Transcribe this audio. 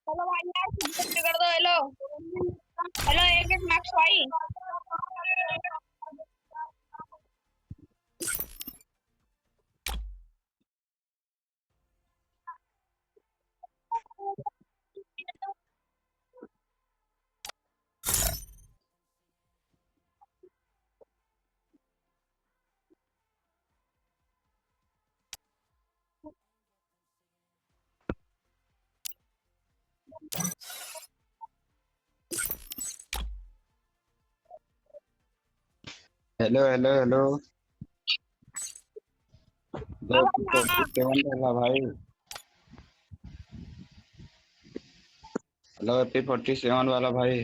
Hello भाई यार submit कर दो। हेलो हेलो, एक एक मार्क्स भाई। Hello hello hello. हाँ दो भाई हाँ। 47 वाला भाई। हेलो 47 वाला भाई।